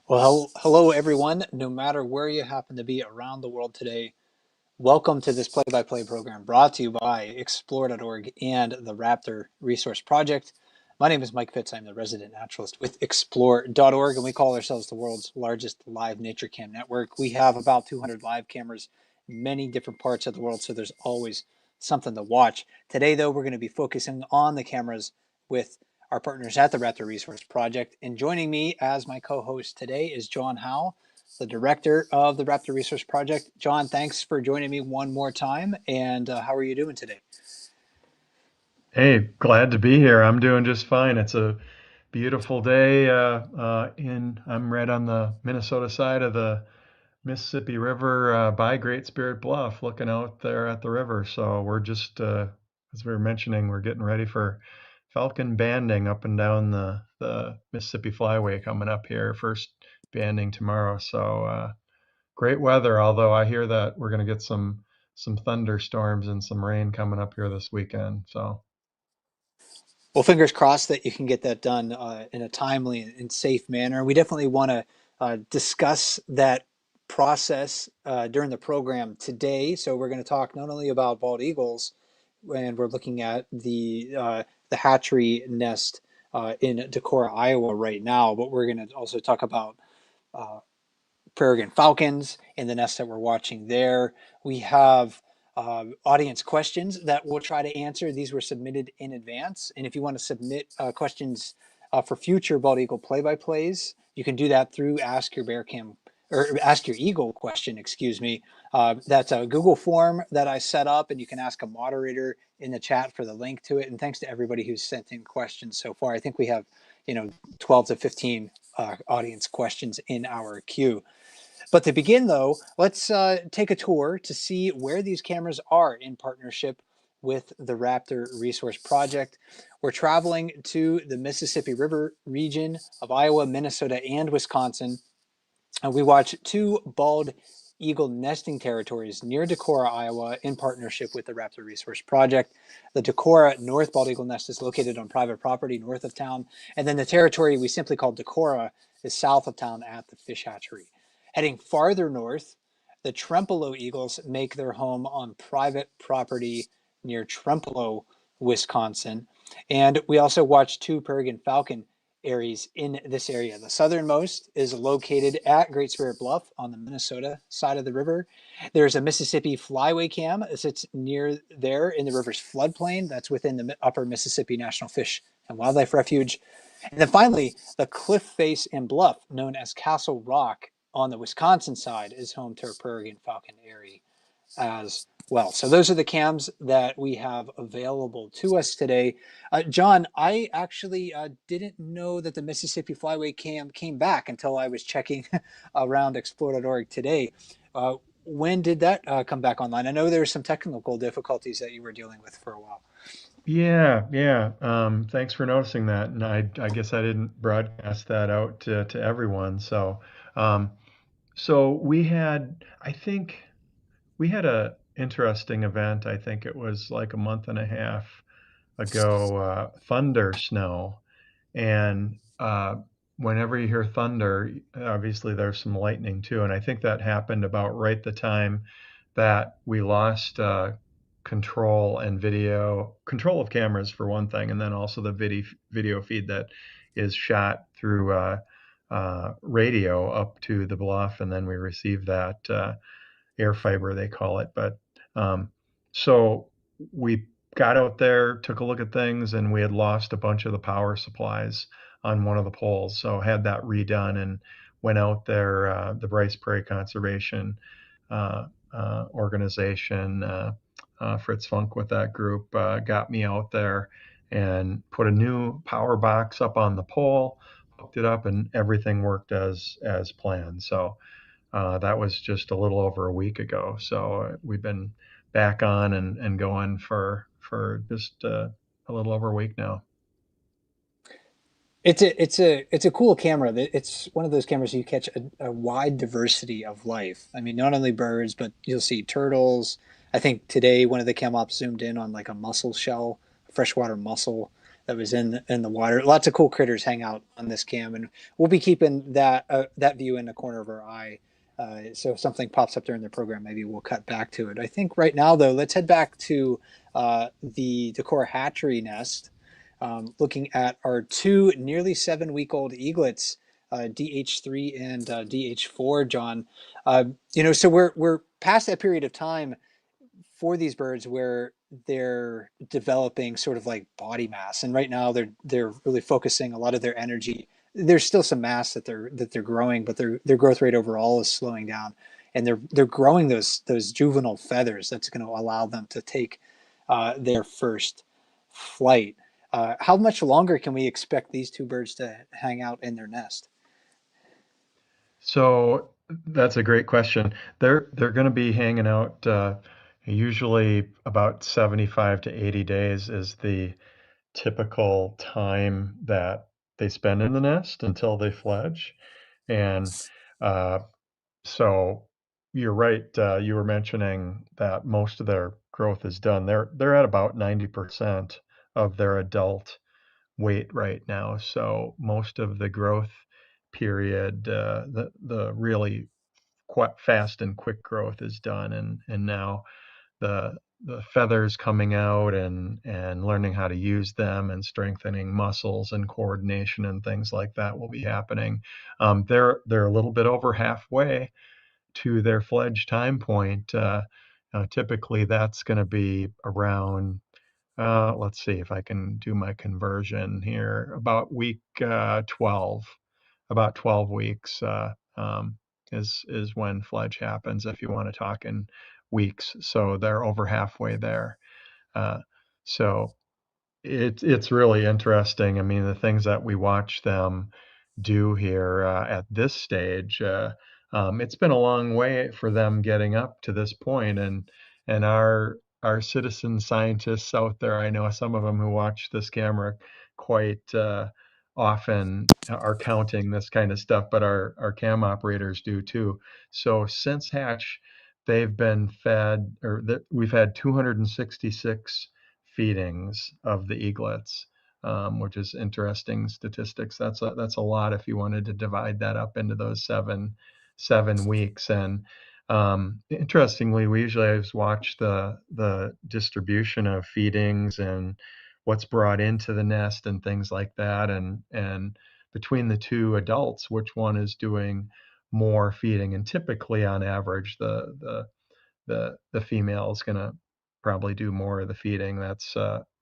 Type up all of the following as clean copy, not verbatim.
Well, hello everyone. No matter where you happen to be around the world today, welcome to this play-by-play program brought to you by Explore.org and the Raptor Resource Project. My name is Mike Fitz. I'm the resident naturalist with Explore.org, and we call ourselves the world's largest live nature cam network. We have about 200 live cameras in many different parts of the world, so there's always something to watch. Today, though, we're going to be focusing on the cameras with our partners at the Raptor Resource Project. And joining me as my co-host today is John Howe, the director of the Raptor Resource Project. John, thanks for joining me one more time. And how are you doing today? Hey, glad to be here. I'm doing just fine. It's a beautiful day I'm right on the Minnesota side of the Mississippi River by Great Spirit Bluff, looking out there at the river. So we're just, as we were mentioning, we're getting ready for falcon banding up and down the Mississippi Flyway coming up here. First banding tomorrow. So great weather, although I hear that we're going to get some thunderstorms and some rain coming up here this weekend. So. Well, fingers crossed that you can get that done in a timely and safe manner. We definitely want to discuss that process during the program today. So we're going to talk not only about bald eagles, and we're looking at the hatchery nest in Decorah, Iowa, right now, but we're going to also talk about uh, Peregrine falcons and the nest that we're watching there. We have audience questions that we'll try to answer. These were submitted in advance. And if you want to submit questions for future Bald Eagle play-by-plays, you can do that through Ask Your Bear Cam or Ask Your Eagle question, excuse me. That's a Google form that I set up, and you can ask a moderator in the chat for the link to it. And thanks to everybody who's sent in questions so far. I think we have, 12 to 15 audience questions in our queue. But to begin, though, let's take a tour to see where these cameras are in partnership with the Raptor Resource Project. We're traveling to the Mississippi River region of Iowa, Minnesota, and Wisconsin. We watch two bald eagle nesting territories near Decorah, Iowa, in partnership with the Raptor Resource Project. The Decorah North Bald Eagle Nest is located on private property north of town, and then the territory we simply call Decorah is south of town at the fish hatchery. Heading farther north, the Trempealeau Eagles make their home on private property near Trempealeau, Wisconsin. And we also watch two Peregrine falcon areas in this area. The southernmost is located at Great Spirit Bluff on the Minnesota side of the river. There's a Mississippi Flyway cam that sits near there in the river's floodplain. That's within the Upper Mississippi National Fish and Wildlife Refuge. And then finally, the cliff face and bluff known as Castle Rock on the Wisconsin side is home to a Peregrine falcon area as well. So those are the cams that we have available to us today. John, I actually didn't know that the Mississippi Flyway cam came back until I was checking around Explore.org today. When did that come back online? I know there were some technical difficulties that you were dealing with for a while. Yeah, yeah. Thanks for noticing that. And I guess I didn't broadcast that out to everyone. Um, so I think we had a interesting event. I think it was like a month and a half ago, thunder snow. And whenever you hear thunder, obviously there's some lightning too. And I think that happened about right the time that we lost control of cameras for one thing, and then also the video feed that is shot through radio up to the bluff, and then we receive that air fiber they call it. But so we got out there, took a look at things, and we had lost a bunch of the power supplies on one of the poles. So had that redone and went out there. The Bryce Prairie Conservation organization, Fritz Funk with that group, got me out there and put a new power box up on the pole, hooked it up, and everything worked as planned. So that was just a little over a week ago. So we've been back on and going for just a little over a week now. It's a cool camera. It's one of those cameras you catch a wide diversity of life. I mean, not only birds, but you'll see turtles. I think today one of the cam ops zoomed in on like a mussel shell, freshwater mussel that was in the water. Lots of cool critters hang out on this cam, and we'll be keeping that view in the corner of our eye. So if something pops up during the program, maybe we'll cut back to it. I think right now, though, let's head back to the Decorah hatchery nest, looking at our two nearly 7-week-old eaglets, DH3 and DH4. John, so we're past that period of time for these birds where they're developing sort of like body mass, and right now they're really focusing a lot of their energy. There's still some mass that they're growing, but their growth rate overall is slowing down, and they're growing those juvenile feathers that's going to allow them to take their first flight. How much longer can we expect these two birds to hang out in their nest? So that's a great question. They're going to be hanging out usually about 75 to 80 days is the typical time that they spend in the nest until they fledge. And uh, so you're right. You were mentioning that most of their growth is done. They're at about 90% of their adult weight right now. So most of the growth period, the really quite fast and quick growth is done, and now the the feathers coming out and learning how to use them and strengthening muscles and coordination and things like that will be happening. They're a little bit over halfway to their fledge time point. Typically, that's going to be around let's see if I can do my conversion here. About week 12, about 12 weeks is when fledge happens. If you want to talk in weeks, so they're over halfway there. Uh, so it's really interesting. I mean, the things that we watch them do here at this stage, it's been a long way for them getting up to this point, and our citizen scientists out there, I know some of them who watch this camera quite often are counting this kind of stuff, but our cam operators do too. So since hatch, they've been fed, or we've had 266 feedings of the eaglets, which is interesting statistics. That's a lot if you wanted to divide that up into those seven weeks. And interestingly, we usually always watch the distribution of feedings and what's brought into the nest and things like that, and between the two adults, which one is doing more feeding. And typically, on average, the female is going to probably do more of the feeding. That's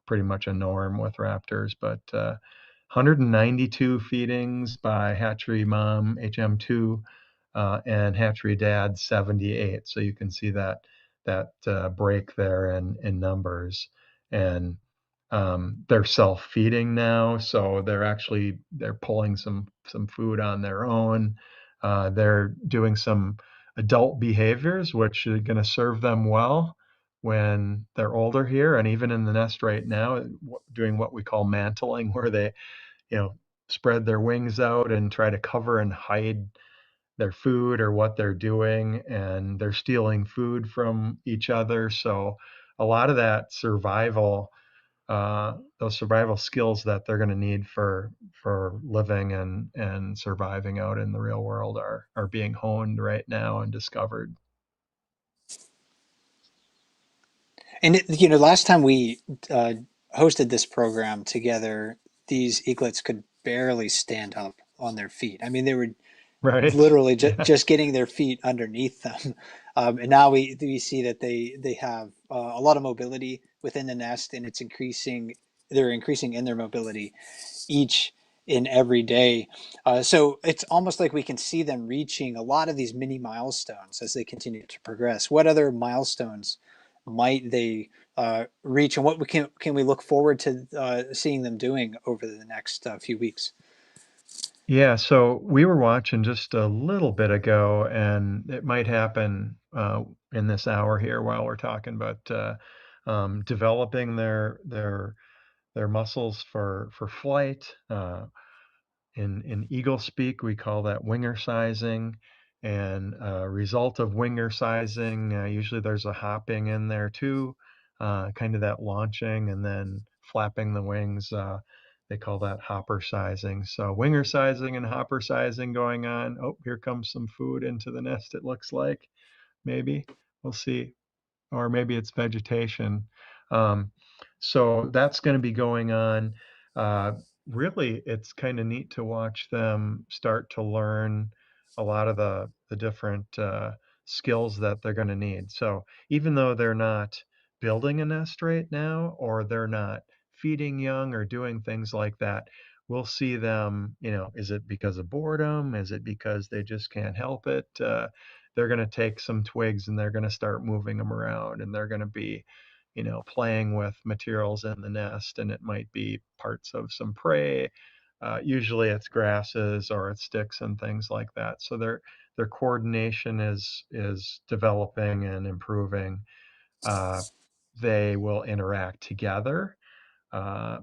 pretty much a norm with raptors. But 192 feedings by hatchery mom HM2 and hatchery dad 78. So you can see that break there in numbers. And they're self-feeding now, so they're pulling some food on their own. They're doing some adult behaviors, which are going to serve them well when they're older here, and even in the nest right now, doing what we call mantling, where they, you know, spread their wings out and try to cover and hide their food or what they're doing, and they're stealing food from each other. So a lot of that survival, those survival skills that they're going to need for living and surviving out in the real world are being honed right now and discovered. And last time we uh, hosted this program together, these eaglets could barely stand up on their feet. I mean, they were Right? literally Yeah. just getting their feet underneath them. And now we see that they have a lot of mobility within the nest, and it's increasing. They're increasing in their mobility each and every day. So it's almost like we can see them reaching a lot of these mini milestones as they continue to progress. What other milestones might they reach, and what can we look forward to seeing them doing over the next few weeks? Yeah, so we were watching just a little bit ago, and it might happen in this hour here while we're talking, but developing their muscles for flight. In eagle speak, we call that winger sizing. And result of winger sizing, usually there's a hopping in there too, kind of that launching and then flapping the wings. They call that hopper sizing. So winger sizing and hopper sizing going on. Oh, here comes some food into the nest, it looks like. Maybe. We'll see. Or maybe it's vegetation. Um, so that's going to be going on. Uh, Really, it's kind of neat to watch them start to learn a lot of the different skills that they're going to need. So even though they're not building a nest right now, or they're not feeding young or doing things like that, we'll see them, is it because of boredom? Is it because they just can't help it? They're going to take some twigs and they're going to start moving them around, and they're going to be, playing with materials in the nest, and it might be parts of some prey. Usually it's grasses or it's sticks and things like that. So their coordination is developing and improving. Uh, they will interact together. uh,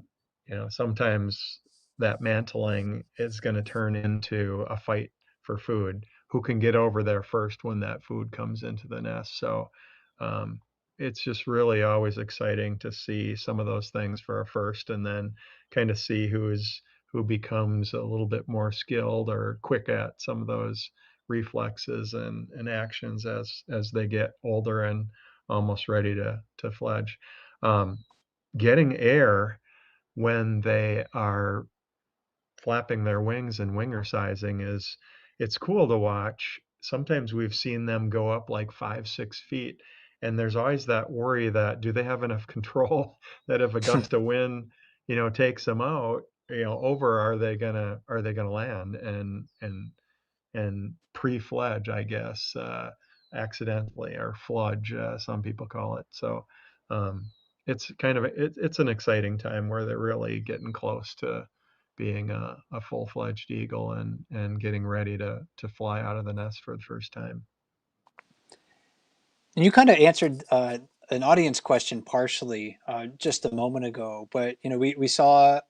Sometimes that mantling is going to turn into a fight for food. Who can get over there first when that food comes into the nest? So um, it's just really always exciting to see some of those things for a first, and then kind of see who becomes a little bit more skilled or quick at some of those reflexes and actions as they get older and almost ready to fledge. Um, Getting air when they are flapping their wings and winger sizing is it's cool to watch. Sometimes we've seen them go up like 5, 6 feet, and there's always that worry that do they have enough control that if a gust of wind, takes them out, over, are they gonna land and pre-fledge, I guess, accidentally, or fludge, some people call it. So um, it's an exciting time where they're really getting close to being a full-fledged eagle and getting ready to fly out of the nest for the first time. And you kind of answered an audience question partially just a moment ago, but we saw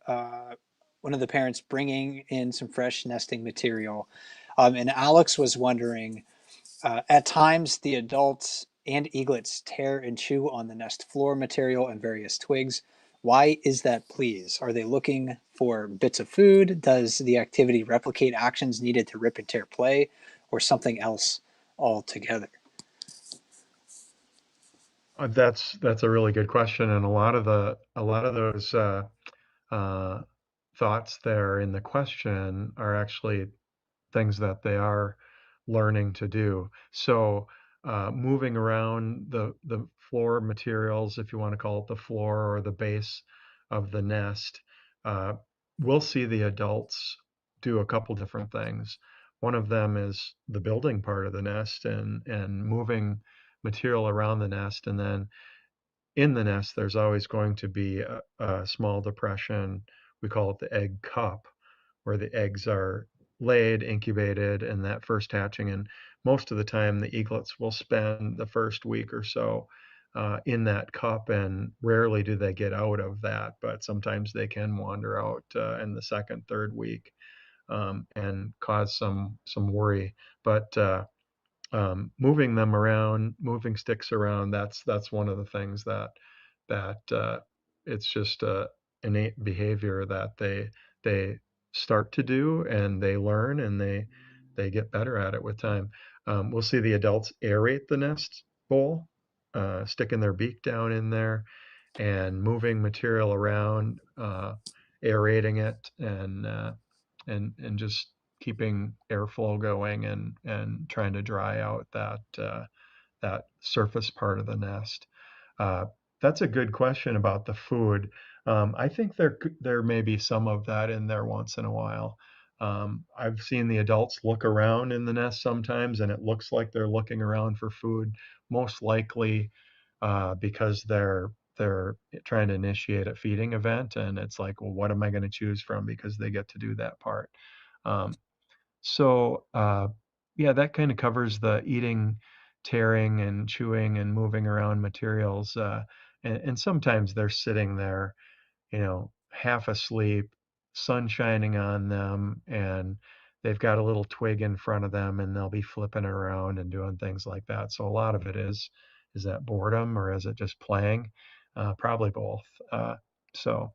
one of the parents bringing in some fresh nesting material, and Alex was wondering, at times the adults and eaglets tear and chew on the nest floor material and various twigs. Why is that, please? Are they looking for bits of food? Does the activity replicate actions needed to rip and tear play, or something else altogether? That's a really good question, and a lot of those uh, thoughts there in the question are actually things that they are learning to do. So moving around the floor materials, if you want to call it the floor or the base of the nest, uh, we'll see the adults do a couple different things. One of them is the building part of the nest and moving material around the nest, and then in the nest, there's always going to be a small depression. We call it the egg cup, where the eggs are laid, incubated, and that first hatching. And most of the time, the eaglets will spend the first week or so in that cup, and rarely do they get out of that. But sometimes they can wander out in the second, third week, and cause some worry. But moving them around, moving sticks around, that's one of the things that it's just a innate behavior that they start to do, and they learn, and they get better at it with time. We'll see the adults aerate the nest bowl, sticking their beak down in there and moving material around, aerating it, and just keeping airflow going, and trying to dry out that surface part of the nest. Uh, that's a good question about the food. I think there may be some of that in there once in a while. I've seen the adults look around in the nest sometimes, and it looks like they're looking around for food, most likely because they're trying to initiate a feeding event, and it's like, well, what am I going to choose from? Because they get to do that part. Um, so yeah, that kind of covers the eating, tearing, and chewing, and moving around materials. And sometimes they're sitting there, half asleep, sun shining on them, and they've got a little twig in front of them, and they'll be flipping around and doing things like that. So a lot of it is that boredom, or is it just playing? Probably both. So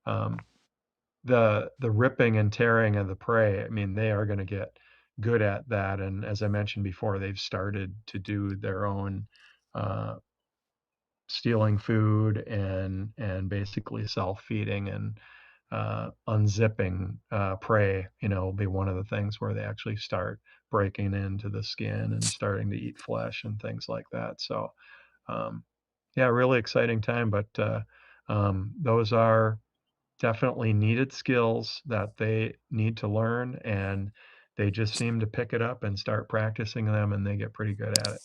um, the ripping and tearing of the prey, I mean, they are going to get good at that. And as I mentioned before, they've started to do their own uh, stealing food and basically self-feeding and unzipping prey, will be one of the things where they actually start breaking into the skin and starting to eat flesh and things like that. So, um, yeah, really exciting time. But those are definitely needed skills that they need to learn, and they just seem to pick it up and start practicing them, and they get pretty good at it.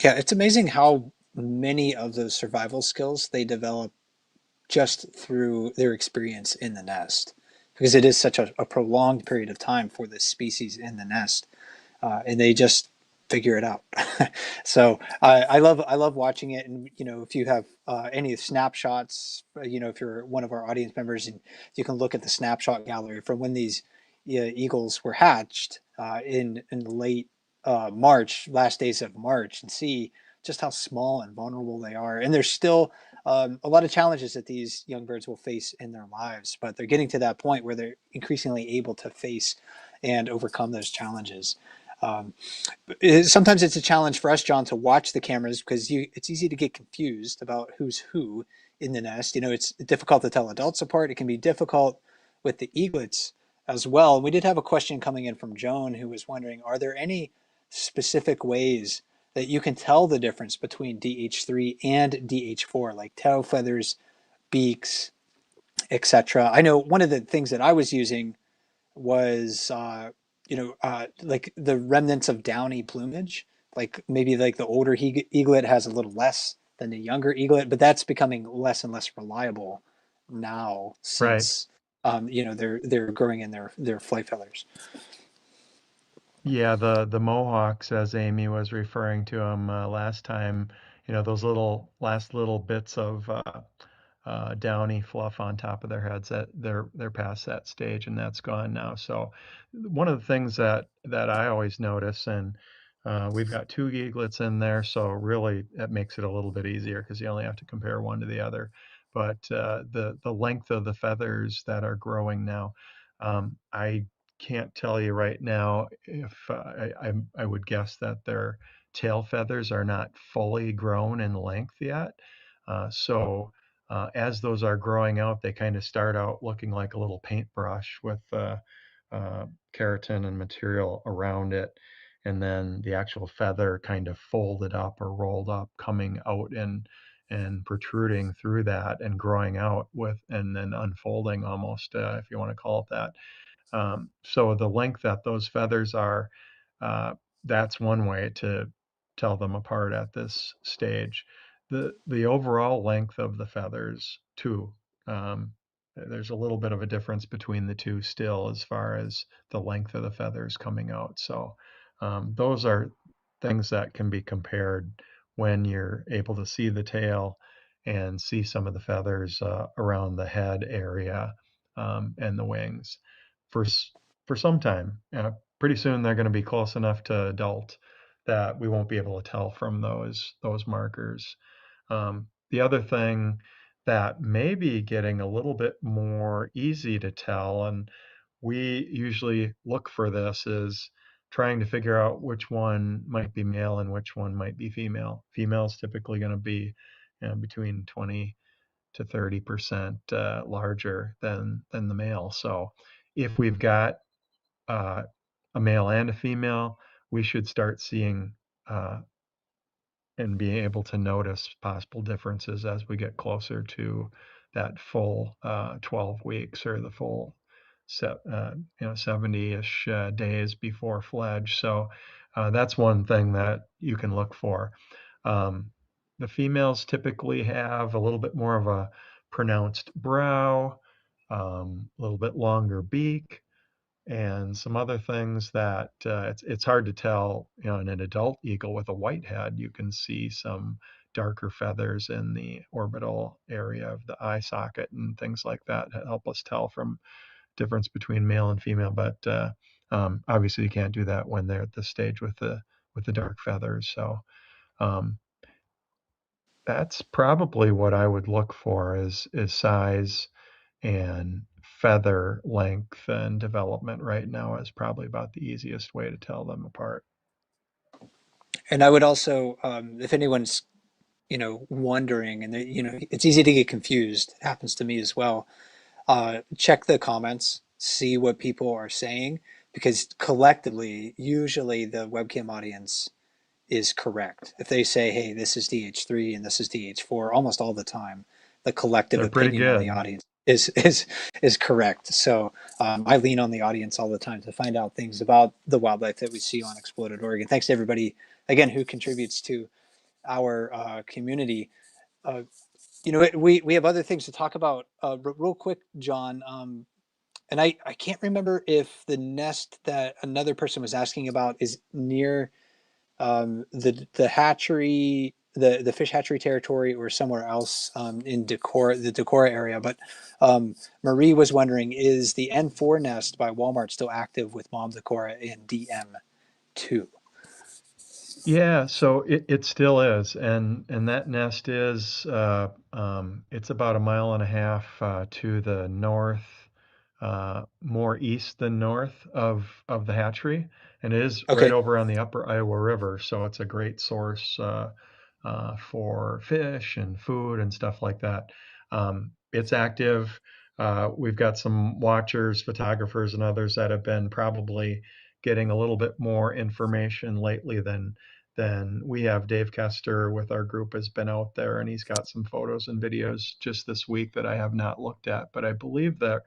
Yeah, it's amazing how many of those survival skills they develop just through their experience in the nest, because it is such a prolonged period of time for the species in the nest, and they just figure it out. So I love watching it, and if you have any snapshots, if you're one of our audience members, and you can look at the snapshot gallery from when these eagles were hatched in late March, last days of March, and see just how small and vulnerable they are. And there's still a lot of challenges that these young birds will face in their lives, but they're getting to that point where they're increasingly able to face and overcome those challenges. Um, Sometimes it's a challenge for us, John, to watch the cameras because it's easy to get confused about who's who in the nest. It's difficult to tell adults apart. It can be difficult with the eaglets as well. We did have a question coming in from Joan who was wondering, are there any specific ways that you can tell the difference between DH3 and DH4, like tail feathers, beaks, etc.? I know one of the things that I was using was like the remnants of downy plumage. Like maybe like the older eaglet has a little less than the younger eaglet, but that's becoming less and less reliable now Right. since they're growing in their flight feathers. Yeah, the Mohawks, as Amy was referring to them last time, those little bits of downy fluff on top of their heads, that they're past that stage, and that's gone now. So one of the things that I always notice, and we've got two eaglets in there, so really it makes it a little bit easier because you only have to compare one to the other. But the length of the feathers that are growing now, I can't tell you right now if I would guess that their tail feathers are not fully grown in length yet. So as those are growing out, they kind of start out looking like a little paintbrush with keratin and material around it, and then the actual feather kind of folded up or rolled up, coming out and protruding through that and growing out with, and then unfolding almost, if you want to call it that. So the length that those feathers are, uh, that's one way to tell them apart at this stage. The overall length of the feathers too. Um, there's a little bit of a difference between the two still as far as the length of the feathers coming out. So those are things that can be compared when you're able to see the tail and see some of the feathers around the head area and the wings for for some time. Pretty soon they're going to be close enough to adult that we won't be able to tell from those markers. The other thing that may be getting a little bit more easy to tell, and we usually look for this, is trying to figure out which one might be male and which one might be female. Female is typically going to be between 20 to 30% larger than the male. So if we've got uh, a male and a female, we should start seeing uh, and being able to notice possible differences as we get closer to that full 12 weeks or the full 70-ish days before fledge. So that's one thing that you can look for. Um, the females typically have a little bit more of a pronounced brow, a little bit longer beak, and some other things that it's hard to tell. In an adult eagle with a white head, you can see some darker feathers in the orbital area of the eye socket and things like that help us tell from difference between male and female. But obviously, you can't do that when they're at this stage with the dark feathers. So um, That's probably what I would look for is size and feather length and development right now is probably about the easiest way to tell them apart. And I would also, if anyone's wondering, and it's easy to get confused. It happens to me as well. Check the comments, see what people are saying, because collectively, usually the webcam audience is correct. If they say, hey, this is DH3 and this is DH4, almost all the time, the collective They're pretty opinion of the good. audience is correct. So I lean on the audience all the time to find out things about the wildlife that we see on Exploded Oregon. Thanks to everybody again who contributes to our community. Uh, we have other things to talk about. Real quick, John, and I can't remember if the nest that another person was asking about is near the hatchery, the fish hatchery territory, or somewhere else in Decorah, the Decorah area. But Marie was wondering, is the N4 nest by Walmart still active with Mom Decorah in DM2? Yeah, so it still is, and that nest is it's about a mile and a half to the north, more east than north of the hatchery, and it is right Okay. over on the upper Iowa River, so it's a great source for fish and food and stuff like that. It's active. We've got some watchers, photographers, and others that have been probably getting a little bit more information lately than we have. Dave Kester with our group has been out there and he's got some photos and videos just this week that I have not looked at, but I believe that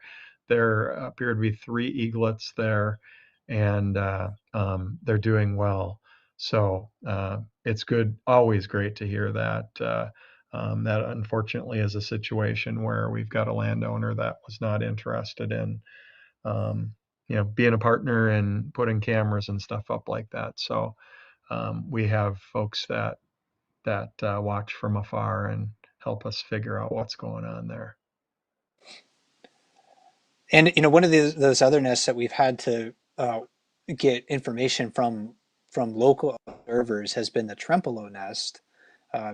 there appear to be 3 eaglets there and they're doing well. So it's good, always great to hear that. That unfortunately is a situation where we've got a landowner that was not interested in, um, being a partner and putting cameras and stuff up like that. So we have folks that watch from afar and help us figure out what's going on there. And one of those other nests that we've had to get information from local observers has been the Trempealeau nest,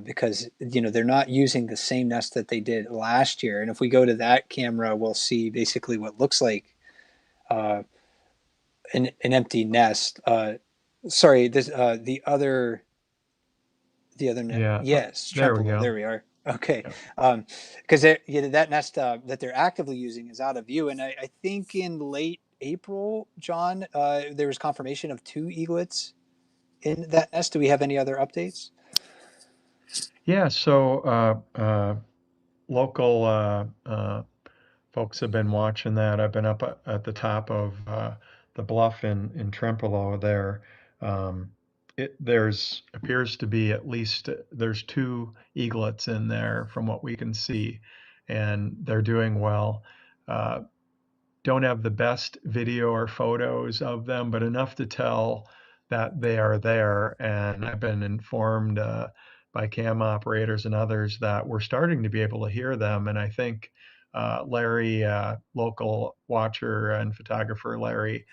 because they're not using the same nest that they did last year. And if we go to that camera, we'll see basically what looks like uh, an empty nest. Sorry, this the other net. Yeah, Yes, there we Trempealeau. go. There we are. Okay, Yeah. because that nest that they're actively using is out of view, and I think in late April, John, there was confirmation of 2 eaglets in that nest. Do we have any other updates? Yeah, so local folks have been watching that. I've been up at the top of the bluff in Trempealeau there. Um, there's appears to be at least there's 2 eaglets in there from what we can see, and they're doing well. Uh, don't have the best video or photos of them, but enough to tell that they are there. And I've been informed by cam operators and others that we're starting to be able to hear them. And I think Larry, local watcher and photographer Larry,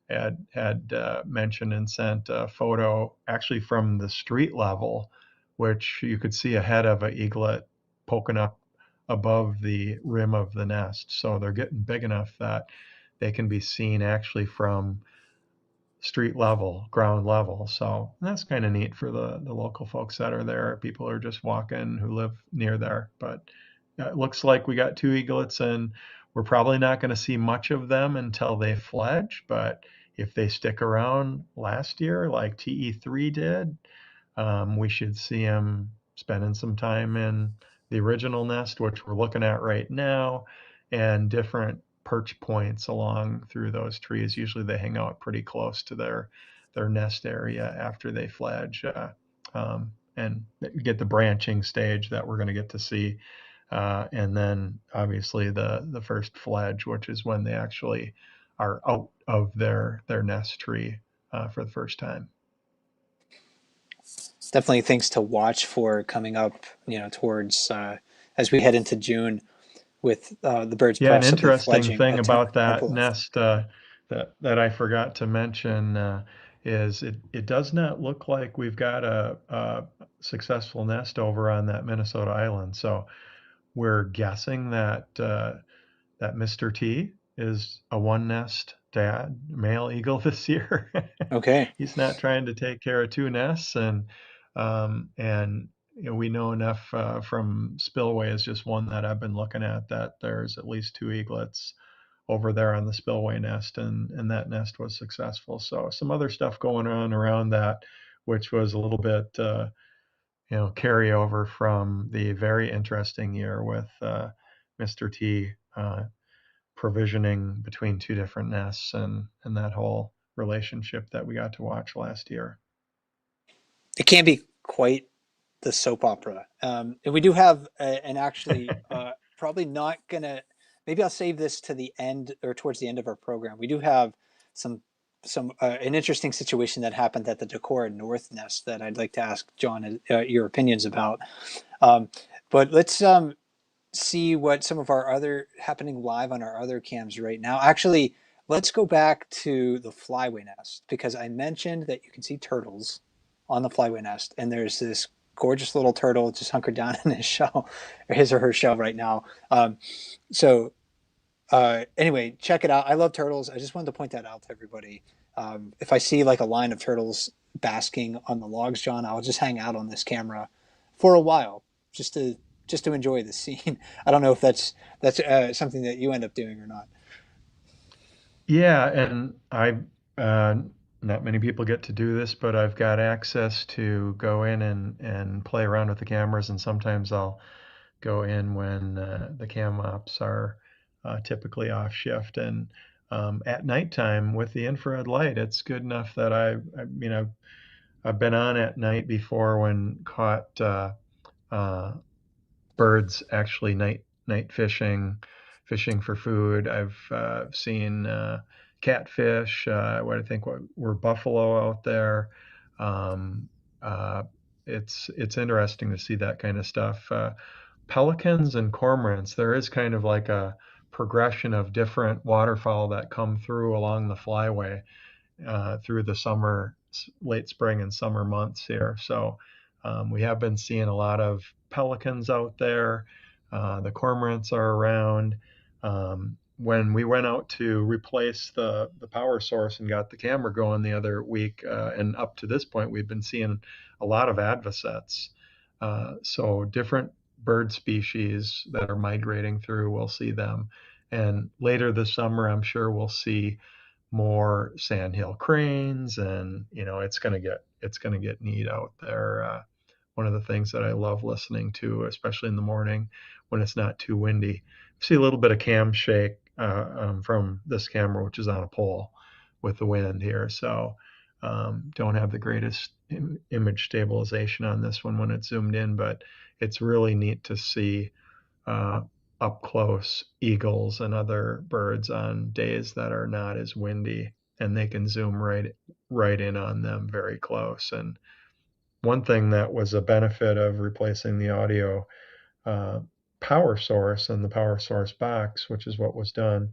had mentioned and sent a photo actually from the street level, which you could see a head of an eaglet poking up above the rim of the nest. So they're getting big enough that they can be seen actually from street level, ground level. So that's kind of neat for the local folks that are there. People are just walking who live near there. But it looks like we got 2 eaglets, and we're probably not going to see much of them until they fledge. But if they stick around last year, like TE3 did, we should see them spending some time in the original nest, which we're looking at right now, and different perch points along through those trees. Usually they hang out pretty close to their nest area after they fledge, and get the branching stage that we're going to get to see. And then obviously the first fledge, which is when they actually are out of their nest tree for the first time. Definitely things to watch for coming up, towards as we head into June with the birds Yeah, an possibly interesting fledging thing at about that Trempealeau. nest that I forgot to mention is it does not look like we've got a successful nest over on that Minnesota island. So we're guessing that that Mr. T is a one nest dad, male eagle this year. Okay. He's not trying to take care of two nests, and you know, we know enough from Spillway is just one that I've been looking at that there's at least two eaglets over there on the Spillway nest, and that nest was successful. So some other stuff going on around that, which was a little bit carryover from the very interesting year with Mr. T provisioning between two different nests and that whole relationship that we got to watch last year. It can be quite the soap opera. And we do have, and actually, probably not gonna. Maybe I'll save this to the end or towards the end of our program. We do have some an interesting situation that happened at the Decorah North Nest that I'd like to ask John your opinions about. Um, but let's see what some of our other happening live on our other cams right now. Actually, let's go back to the Flyway nest because I mentioned that you can see turtles on the Flyway nest, and there's this gorgeous little turtle just hunkered down in his shell, or his or her shell right now. So anyway, check it out. I love turtles. I just wanted to point that out to everybody. If I see like a line of turtles basking on the logs, John, I'll just hang out on this camera for a while just to enjoy the scene. I don't know if that's something that you end up doing or not. Yeah, and I not many people get to do this, but I've got access to go in and play around with the cameras, and sometimes I'll go in when the cam ops are typically off shift. And at nighttime with the infrared light, it's good enough that I've been on at night before when caught uh, birds actually night fishing for food. I've seen catfish. What I think were buffalo out there. Um, uh, it's interesting to see that kind of stuff. Pelicans and cormorants. There is kind of like a progression of different waterfowl that come through along the flyway through the late spring and summer months here. So we have been seeing a lot of pelicans out there. The cormorants are around. When we went out to replace the power source and got the camera going the other week, and up to this point, we've been seeing a lot of advocets. So different bird species that are migrating through, we'll see them. And later this summer, I'm sure we'll see more sandhill cranes, and it's gonna get neat out there. One of the things that I love listening to, especially in the morning when it's not too windy. See a little bit of cam shake from this camera, which is on a pole with the wind here. So don't have the greatest image stabilization on this one when it's zoomed in, but it's really neat to see uh, up close eagles and other birds on days that are not as windy, and they can zoom right in on them very close. And one thing that was a benefit of replacing the audio uh, power source and the power source box, which is what was done,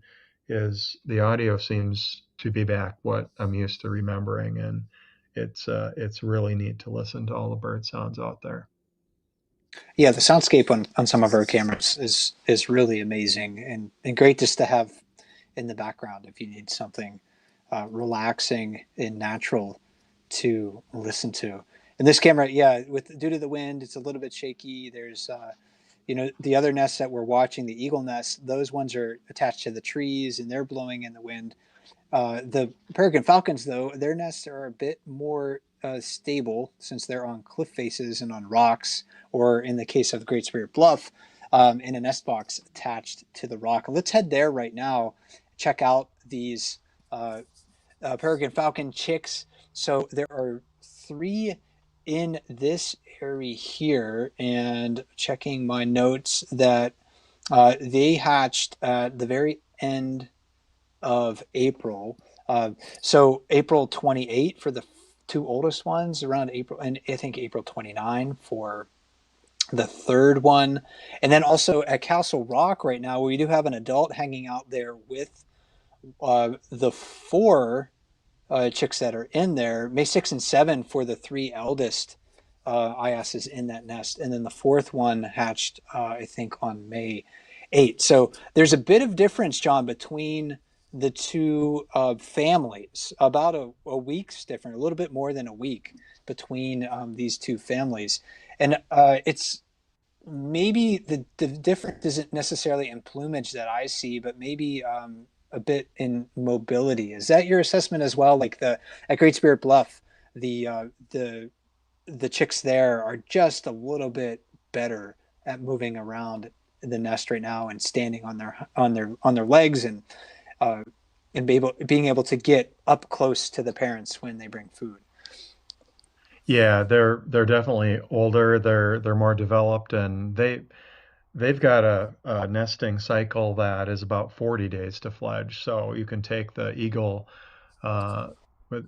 is the audio seems to be back what I'm used to remembering, and it's really neat to listen to all the bird sounds out there. Yeah, the soundscape on some of our cameras is really amazing and great just to have in the background if you need something relaxing and natural to listen to. And this camera, yeah, with due to the wind, it's a little bit shaky. There's the other nests that we're watching, the eagle nests, those ones are attached to the trees and they're blowing in the wind. The peregrine falcons, though, their nests are a bit more stable since they're on cliff faces and on rocks, or in the case of Great Spirit Bluff, in a nest box attached to the rock. Let's head there right now, check out these peregrine falcon chicks. So there are three in this area here, and checking my notes that they hatched at the very end of April. So April 28 for the two oldest ones, around April, and I think April 29 for the third one. And then also at Castle Rock right now, we do have an adult hanging out there with the four chicks that are in there. May 6 and 7 for the three eldest ISs in that nest, and then the fourth one hatched, I think, on May 8th. So there's a bit of difference, John, between the two families, about a week's different, a little bit more than a week between these two families. And it's maybe the difference isn't necessarily in plumage that I see, but maybe a bit in mobility. Is that your assessment as well? Like at Great Spirit Bluff, the uh, the the chicks there are just a little bit better at moving around the nest right now and standing on their legs uh, and being able to get up close to the parents when they bring food. Yeah, they're definitely older. They're more developed, and they've got a nesting cycle that is about 40 days to fledge. So you can take the uh,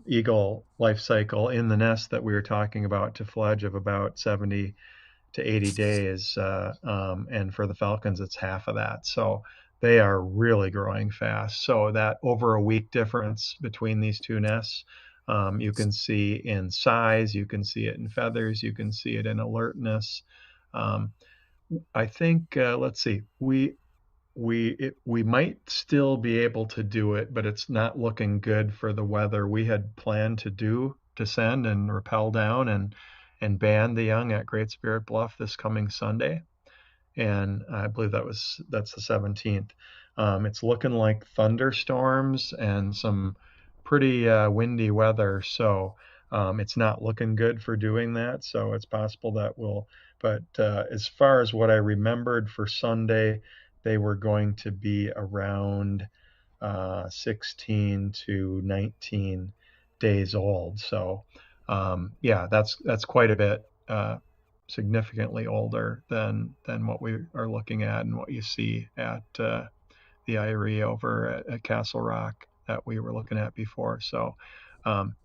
eagle life cycle in the nest that we were talking about to fledge of about 70 to 80 days. And for the falcons, it's half of that. So they are really growing fast. So that over a week difference between these two nests, you can see in size, you can see it in feathers, you can see it in alertness. Um, I think, let's see, we might still be able to do it, but it's not looking good for the weather. We had planned to send and rappel down and ban the young at Great Spirit Bluff this coming Sunday, and I believe that's the 17th. It's looking like thunderstorms and some pretty windy weather, so it's not looking good for doing that. So it's possible that we'll. But as far as what I remembered for Sunday, they were going to be around 16 to 19 days old. So yeah, that's quite a bit. Significantly older than what we are looking at and what you see at the Eyrie over at Castle Rock that we were looking at before. So, um,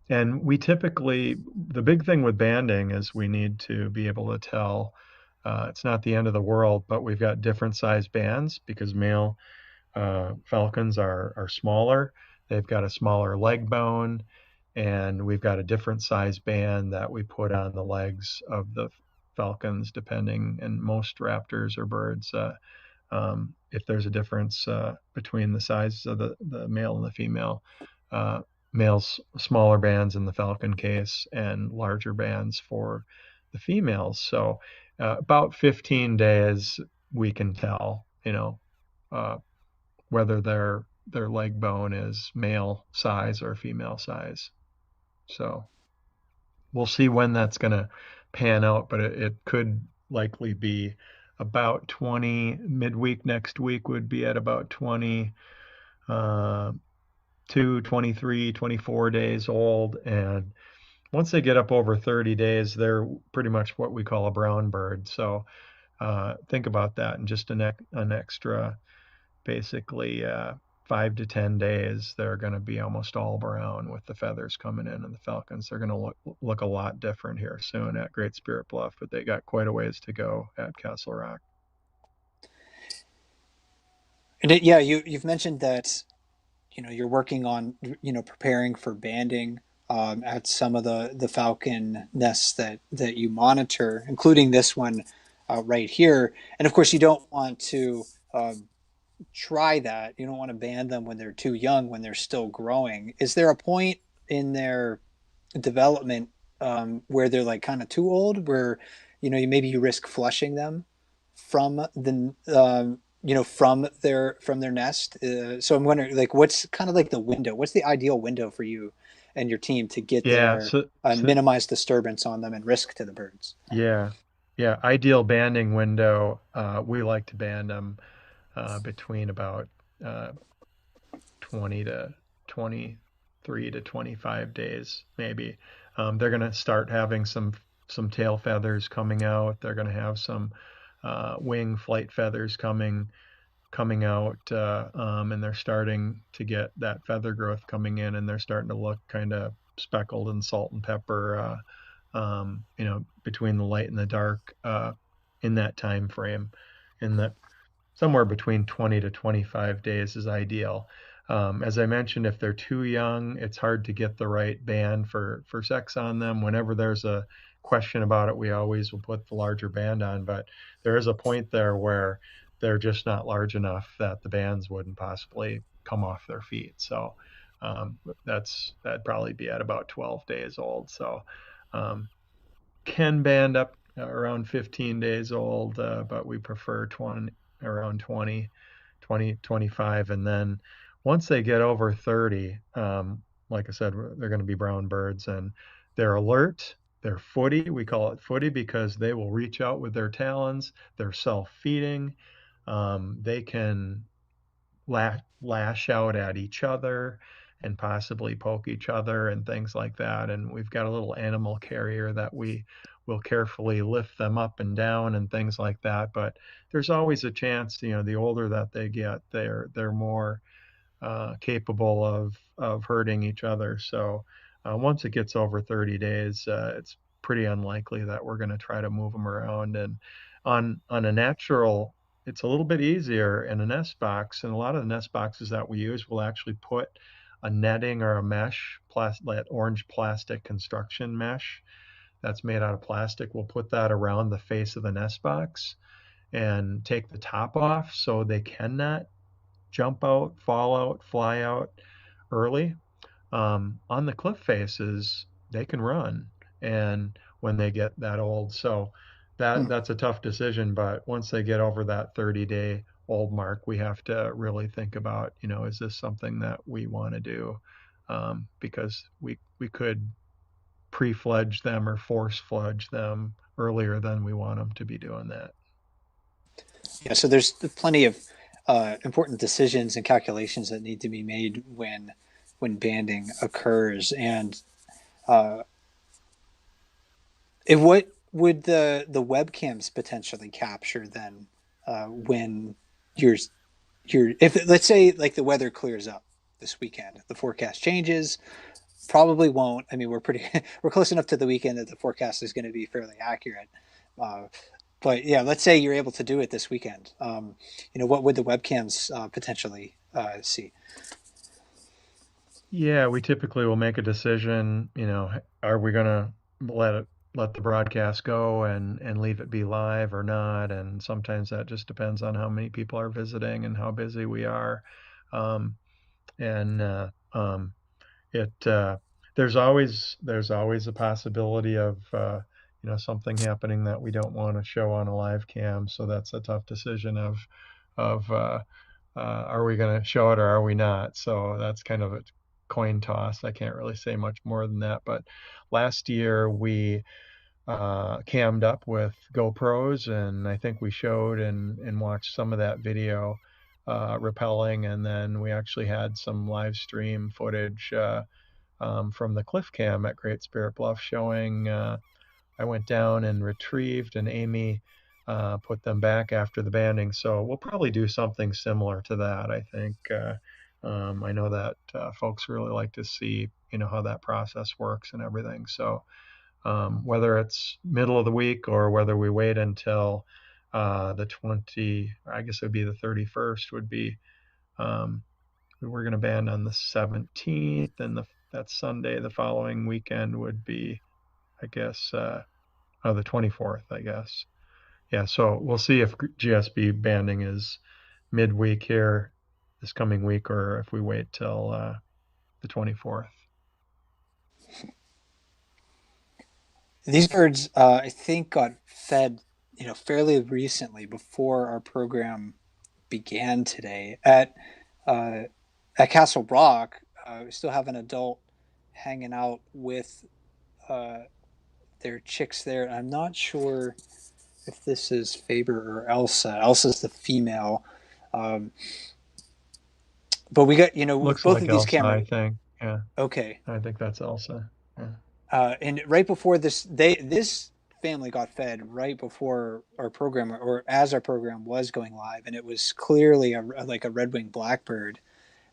and we typically, the big thing with banding is we need to be able to tell. It's not the end of the world, but we've got different size bands because male falcons are smaller. They've got a smaller leg bone, and we've got a different size band that we put on the legs of the falcons, depending. And most raptors or birds, if there's a difference between the sizes of the male and the female, uh, males smaller bands in the falcon case and larger bands for the females. So about 15 days we can tell, uh, whether their leg bone is male size or female size. So we'll see when that's going to pan out, but it could likely be about 20 midweek next week would be at about 20 uh, 23, 24 days old. And once they get up over 30 days, they're pretty much what we call a brown bird. So think about that, and just an extra basically 5 to 10 days, they're going to be almost all brown with the feathers coming in, and the falcons they're going to look a lot different here soon at Great Spirit Bluff, but they got quite a ways to go at Castle Rock. And yeah, you've mentioned that you're working on preparing for banding at some of the falcon nests that you monitor, including this one right here. And of course, you don't want to try that. You don't want to band them when they're too young, when they're still growing. Is there a point in their development where they're like kind of too old, where maybe you risk flushing them from the from their nest? So I'm wondering, like, what's kind of like the window? What's the ideal window for you and your team to get Yeah, there so, and so minimize disturbance on them and risk to the birds? yeah, yeah, ideal banding window. We like to band them between about uh, 20 to 23 to 25 days, maybe. They're going to start having some tail feathers coming out. They're going to have some wing flight feathers coming out, and they're starting to get that feather growth coming in, and they're starting to look kind of speckled and salt and pepper, between the light and the dark in that time frame. In that somewhere between 20 to 25 days is ideal. As I mentioned, if they're too young, it's hard to get the right band for sex on them. Whenever there's a question about it, we always will put the larger band on, but there is a point there where they're just not large enough that the bands wouldn't possibly come off their feet. So that'd probably be at about 12 days old. So um, can band up around 15 days old, but we prefer 20, around 20, 25. And then once they get over 30, like I said, they're going to be brown birds and they're alert. They're footy. We call it footy because they will reach out with their talons. They're self-feeding. They can lash out at each other and possibly poke each other and things like that. And we've got a little animal carrier that we will carefully lift them up and down and things like that. But there's always a chance, the older that they get, they're more capable of hurting each other. So once it gets over 30 days, it's pretty unlikely that we're going to try to move them around. And on a natural, it's a little bit easier in a nest box. And a lot of the nest boxes that we use will actually put a netting or a mesh, that orange plastic construction mesh that's made out of plastic. We'll put that around the face of the nest box and take the top off so they cannot jump out, fall out, fly out early. On the cliff faces, they can run, and when they get that old, so Hmm. that's a tough decision. But once they get over that 30-day old mark, we have to really think about, is this something that we want to do? Because we could pre-fledge them or force fledge them earlier than we want them to be doing that. Yeah, so there's plenty of important decisions and calculations that need to be made when banding occurs. And uh, what would the webcams potentially capture then when you're if let's say like the weather clears up this weekend, the forecast changes, probably won't. I mean, we're pretty we're close enough to the weekend that the forecast is going to be fairly accurate. Uh, but yeah, let's say you're able to do it this weekend. What would the webcams potentially see? Yeah, we typically will make a decision, are we gonna let the broadcast go and leave it be live or not? And sometimes that just depends on how many people are visiting and how busy we are. Um, and it there's always a possibility of something happening that we don't want to show on a live cam. So that's a tough decision of are we going to show it or are we not? So that's kind of a coin toss. I can't really say much more than that. But last year we cammed up with GoPros, and I think we showed and watched some of that video rappelling, and then we actually had some live stream footage from the cliff cam at Great Spirit Bluff showing. I went down and retrieved, and Amy put them back after the banding. So we'll probably do something similar to that. I think I know that folks really like to see, how that process works and everything. So whether it's middle of the week or whether we wait until the 20, I guess it would be the 31st, would be um, we're going to band on the 17th, and that Sunday the following weekend would be, I guess, the 24th, I guess. Yeah, so we'll see if GSB banding is midweek here this coming week or if we wait till the 24th. These birds, I think, got fed, fairly recently before our program began today uh, at Castle Rock. We still have an adult hanging out with uh, their chicks there. I'm not sure if this is Faber or Elsa. Elsa's the female. Um, but we got, with Looks both like of these Elsa, I cameras. think. Yeah, Okay. I think that's Elsa. Yeah. And right before this family got fed right before our program, or as our program was going live, and it was clearly like a red-winged blackbird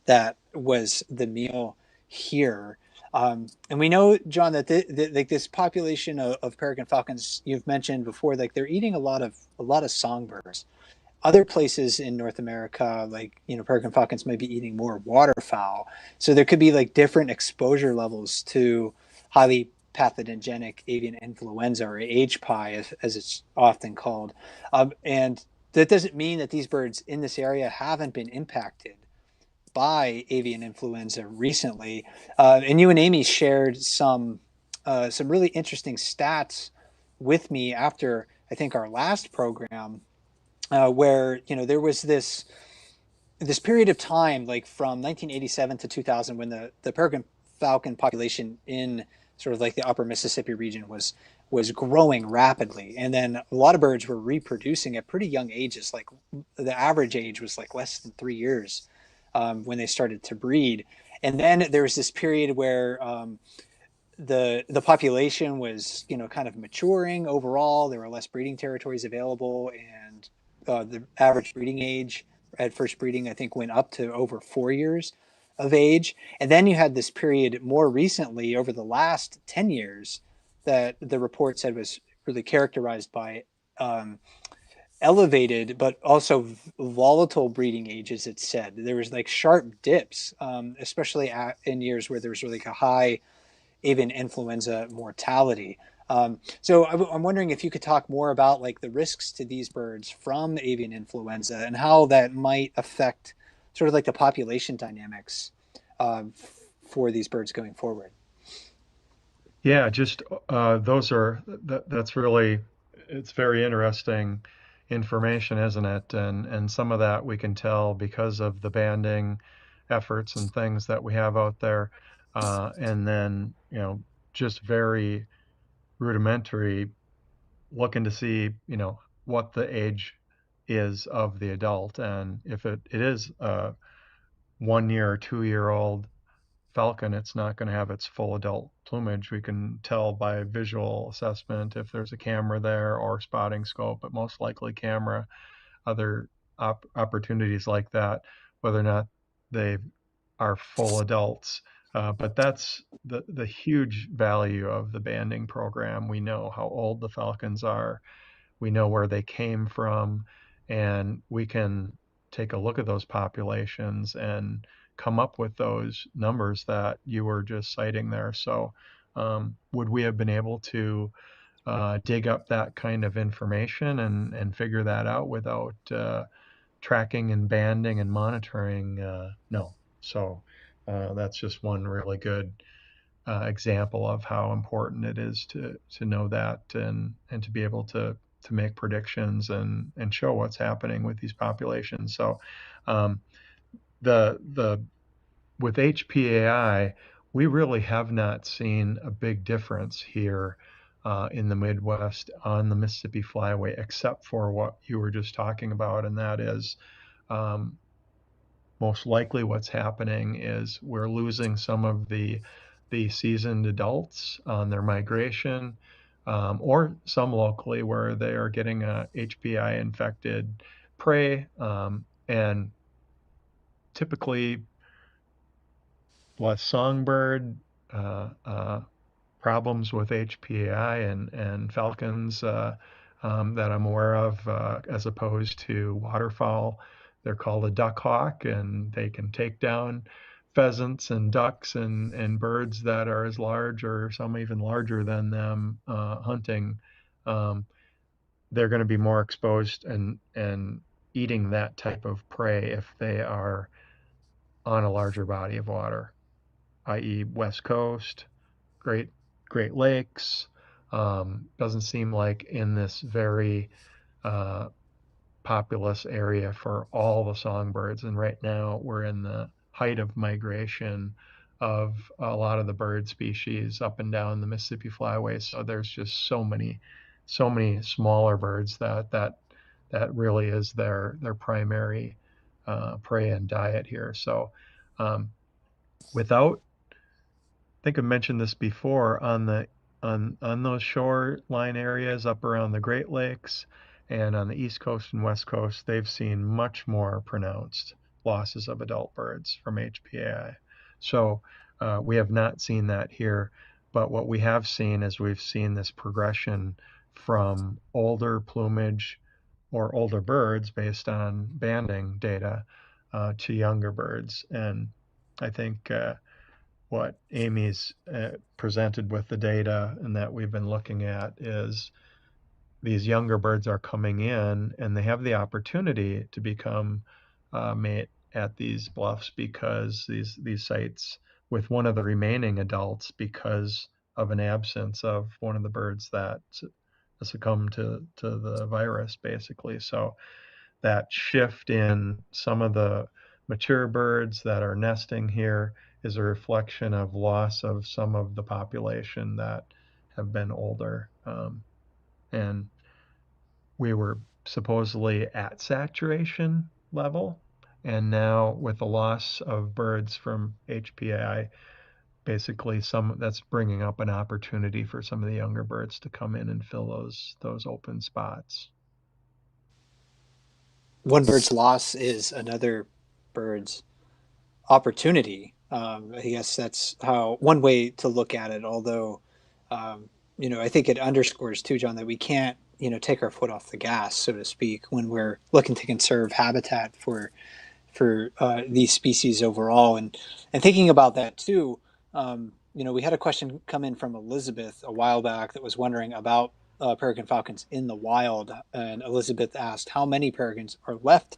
that was the meal here. And we know, John, that like this population of peregrine falcons you've mentioned before, like they're eating a lot of songbirds. Other places in North America, like peregrine falcons might be eating more waterfowl. So there could be like different exposure levels to highly pathogenic avian influenza, or HPI, as it's often called. And that doesn't mean that these birds in this area haven't been impacted by avian influenza recently. And you and Amy shared some really interesting stats with me after, I think, our last program, where there was this period of time, like from 1987 to 2000, when the peregrine falcon population in sort of like the upper Mississippi region was growing rapidly, and then a lot of birds were reproducing at pretty young ages. Like the average age was like less than 3 years when they started to breed. And then there was this period where the population was kind of maturing overall. There were less breeding territories available, and the average breeding age at first breeding, I think, went up to over 4 years of age. And then you had this period more recently, over the last 10 years, that the report said was really characterized by elevated but also volatile breeding ages. It said there was like sharp dips, especially in years where there was really like a high avian influenza mortality. So I'm wondering if you could talk more about like the risks to these birds from avian influenza and how that might affect sort of like the population dynamics um, for these birds going forward. Yeah, just that's really, it's very interesting information, isn't it? And some of that we can tell because of the banding efforts and things that we have out there. And then, just very rudimentary, looking to see, what the age is of the adult. And if it is a 1 year or 2 year old falcon, it's not going to have its full adult plumage. We can tell by visual assessment if there's a camera there or spotting scope, but most likely camera, other opportunities like that, whether or not they are full adults. But that's the huge value of the banding program. We know how old the falcons are, we know where they came from, and we can take a look at those populations and come up with those numbers that you were just citing there. So, would we have been able to dig up that kind of information and figure that out without tracking and banding and monitoring? No. So, that's just one really good example of how important it is to know that and to be able to make predictions and show what's happening with these populations. So um, the with HPAI, we really have not seen a big difference here in the Midwest on the Mississippi Flyway, except for what you were just talking about, and that is um, most likely what's happening is we're losing some of the seasoned adults on their migration, or some locally where they are getting a HPI infected prey, and typically less songbird problems with HPAI and falcons that I'm aware of, as opposed to waterfowl. They're called a duck hawk, and they can take down pheasants and ducks and birds that are as large or some even larger than them hunting. Um, they're going to be more exposed and eating that type of prey if they are on a larger body of water, i.e., West Coast, Great Great Lakes. Doesn't seem like in this very uh, populous area for all the songbirds. And right now we're in the height of migration of a lot of the bird species up and down the Mississippi Flyway. So there's just so many smaller birds that really is their primary prey and diet here. So um, without I think I mentioned this before on the on those shoreline areas up around the Great Lakes and on the East Coast and West Coast, they've seen much more pronounced losses of adult birds from HPAI. So we have not seen that here, but what we have seen is we've seen this progression from older plumage or older birds based on banding data to younger birds, and I think what Amy's presented with the data and that we've been looking at is these younger birds are coming in and they have the opportunity to become mate at these bluffs because these sites with one of the remaining adults because of an absence of one of the birds that succumbed to the virus basically. So that shift in some of the mature birds that are nesting here is a reflection of loss of some of the population that have been older. And we were supposedly at saturation level. And now with the loss of birds from HPAI, basically some that's bringing up an opportunity for some of the younger birds to come in and fill those open spots. One bird's loss is another bird's opportunity. I guess that's how one way to look at it. Although, I think it underscores too, John, that we can't, take our foot off the gas, so to speak, when we're looking to conserve habitat for these species overall. And thinking about that too, we had a question come in from Elizabeth a while back that was wondering about peregrine falcons in the wild, and Elizabeth asked how many peregrines are left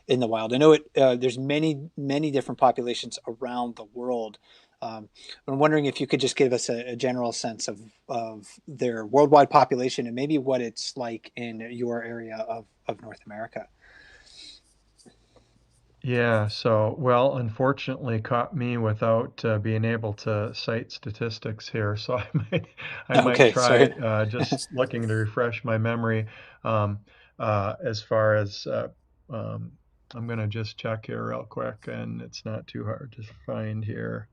in the wild. I know there's many different populations around the world. I'm wondering if you could just give us a general sense of their worldwide population and maybe what it's like in your area of North America. Yeah, so, well, unfortunately caught me without being able to cite statistics here. So I might Okay, try sorry. just looking to refresh my memory. Um, as far as um, I'm going to just check here real quick, and it's not too hard to find here.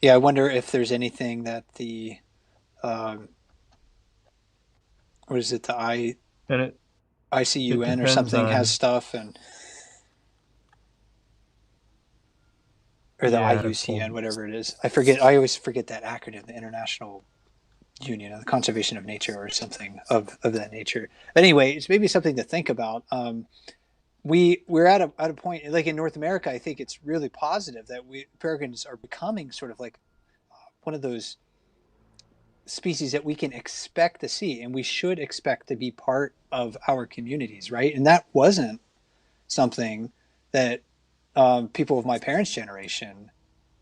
Yeah, I wonder if there's anything that the um, what is it, the And it ICUN or depends something has on, stuff, and or the yeah, IUCN, whatever it is. I forget. I always forget that acronym, the International Union of the Conservation of Nature or something of that nature. But anyway, it's maybe something to think about. We're at a point like in North America. I think it's really positive that we peregrines are becoming sort of like one of those species that we can expect to see and we should expect to be part of our communities, right? And that wasn't something that people of my parents' generation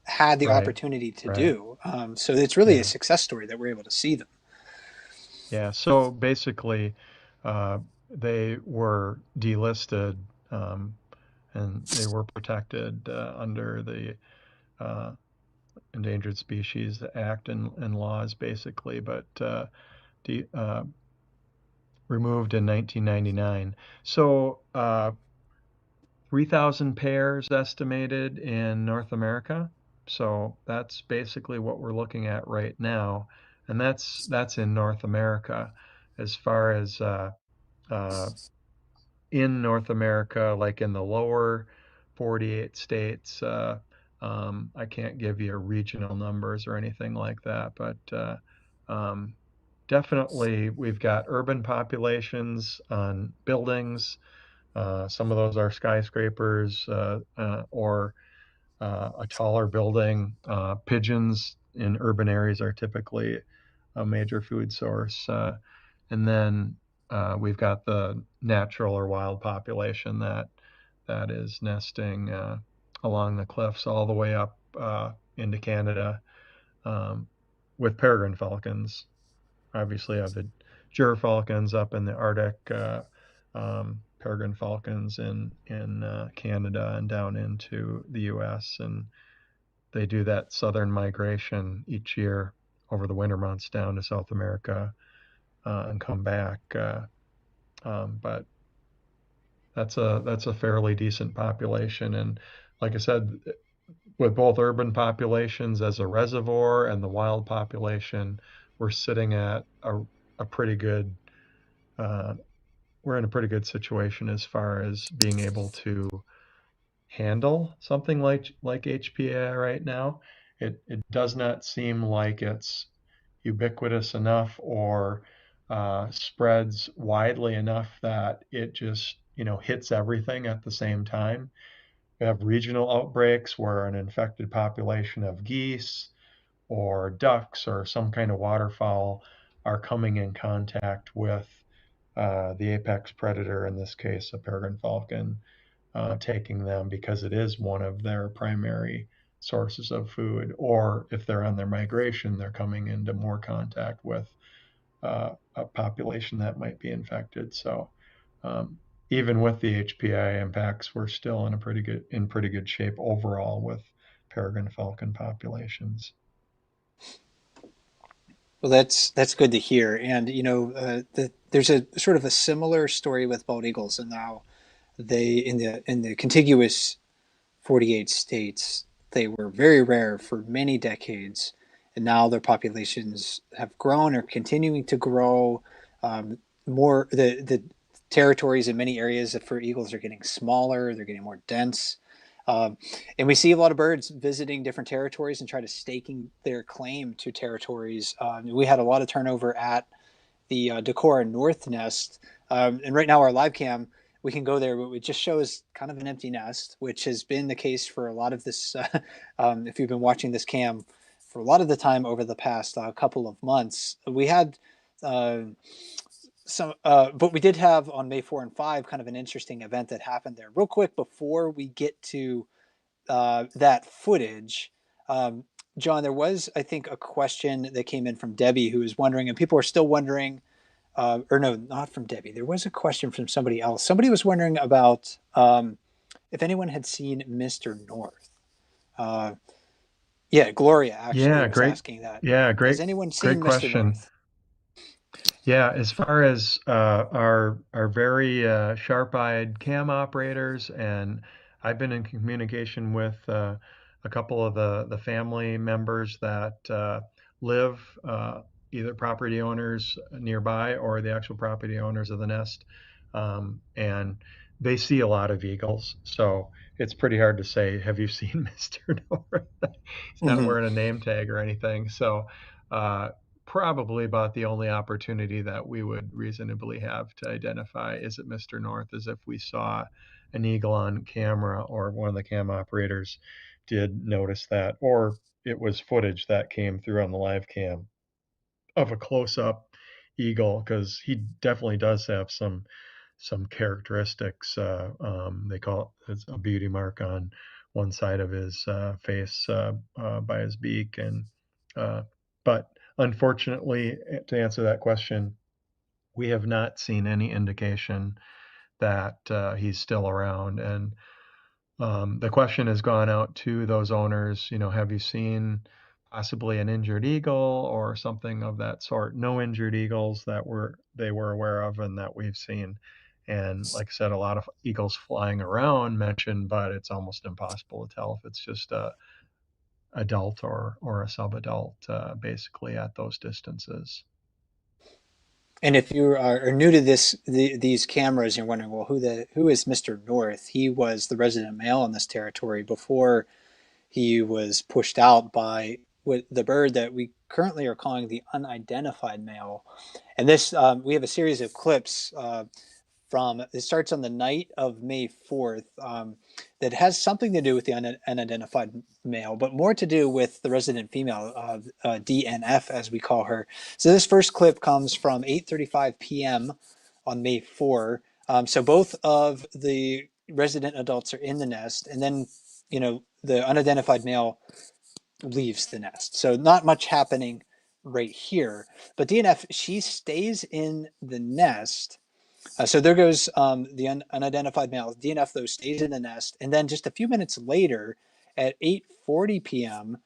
had the right, opportunity to right, do. So it's really a yeah, success story that we're able to see them. yeah. So basically, uh, they were delisted. And they were protected under the uh, Endangered Species Act and laws, basically, but de- uh, removed in 1999. So 3,000 pairs estimated in North America. So that's basically what we're looking at right now, and that's in North America. As far as uh, in North America, like in the lower 48 states. I can't give you regional numbers or anything like that, but um, definitely we've got urban populations on buildings. Some of those are skyscrapers or a taller building. Pigeons in urban areas are typically a major food source. And then we've got the natural or wild population that is nesting along the cliffs all the way up into Canada um, with peregrine falcons. Obviously, I have the falcons up in the Arctic, peregrine falcons in Canada and down into the U.S. and they do that southern migration each year over the winter months down to South America and come back. But that's a fairly decent population, and like I said, with both urban populations as a reservoir and the wild population, we're sitting at a pretty good. Uh, we're in a pretty good situation as far as being able to handle something like HPA right now. It does not seem like it's ubiquitous enough or spreads widely enough that it just hits everything at the same time. We have regional outbreaks where an infected population of geese or ducks or some kind of waterfowl are coming in contact with the apex predator, in this case, a peregrine falcon, taking them because it is one of their primary sources of food. Or if they're on their migration, they're coming into more contact with a population that might be infected. So um, even with the HPI impacts, we're still in pretty good shape overall with peregrine falcon populations. Well, that's good to hear. And there's a sort of a similar story with bald eagles, and now they in the contiguous 48 states, they were very rare for many decades, and now their populations have grown or continuing to grow. More the territories in many areas for eagles are getting smaller, they're getting more dense. And we see a lot of birds visiting different territories and try to staking their claim to territories. We had a lot of turnover at the Decorah North nest. And right now, our live cam, we can go there, but it just shows kind of an empty nest, which has been the case for a lot of this. If you've been watching this cam for a lot of the time over the past couple of months, we had uh, but we did have on May 4 and 5 kind of an interesting event that happened there. Real quick before we get to that footage, John, there was, I think, a question that came in from Debbie who was wondering, and people are still wondering, or no, not from Debbie. There was a question from somebody else. Somebody was wondering about if anyone had seen Mr. North. Uh, yeah, Gloria actually Yeah, was great. asking that. Yeah, Has great, anyone great seen Mr. question. North? Yeah, as far as our very sharp-eyed cam operators, and I've been in communication with a couple of the family members that live either property owners nearby or the actual property owners of the nest, and they see a lot of eagles. So it's pretty hard to say, "Have you seen Mr. North?" He's not Mm-hmm. wearing a name tag or anything. So. Uh, Probably about the only opportunity that we would reasonably have to identify is it Mr. North is if we saw an eagle on camera or one of the cam operators did notice that, or it was footage that came through on the live cam of a close up eagle because he definitely does have some characteristics. They call it a beauty mark on one side of his face by his beak, and uh, but unfortunately, to answer that question, we have not seen any indication that he's still around. And the question has gone out to those owners, have you seen possibly an injured eagle or something of that sort? No injured eagles that they were aware of and that we've seen. And like I said, a lot of eagles flying around mentioned, but it's almost impossible to tell if it's just a adult or a subadult, basically at those distances. And if you are new to these cameras, you're wondering, well, who is Mr. North? He was the resident male in this territory before he was pushed out by the bird that we currently are calling the unidentified male. And this, we have a series of clips from, it starts on the night of May 4th, that has something to do with the unidentified male, but more to do with the resident female, DNF, as we call her. So this first clip comes from 8:35 p.m. on May 4. So both of the resident adults are in the nest, and then, the unidentified male leaves the nest. So not much happening right here. But DNF, she stays in the nest. So there goes the unidentified male. DNF, though, stays in the nest. And then just a few minutes later, at 8:40 p.m.,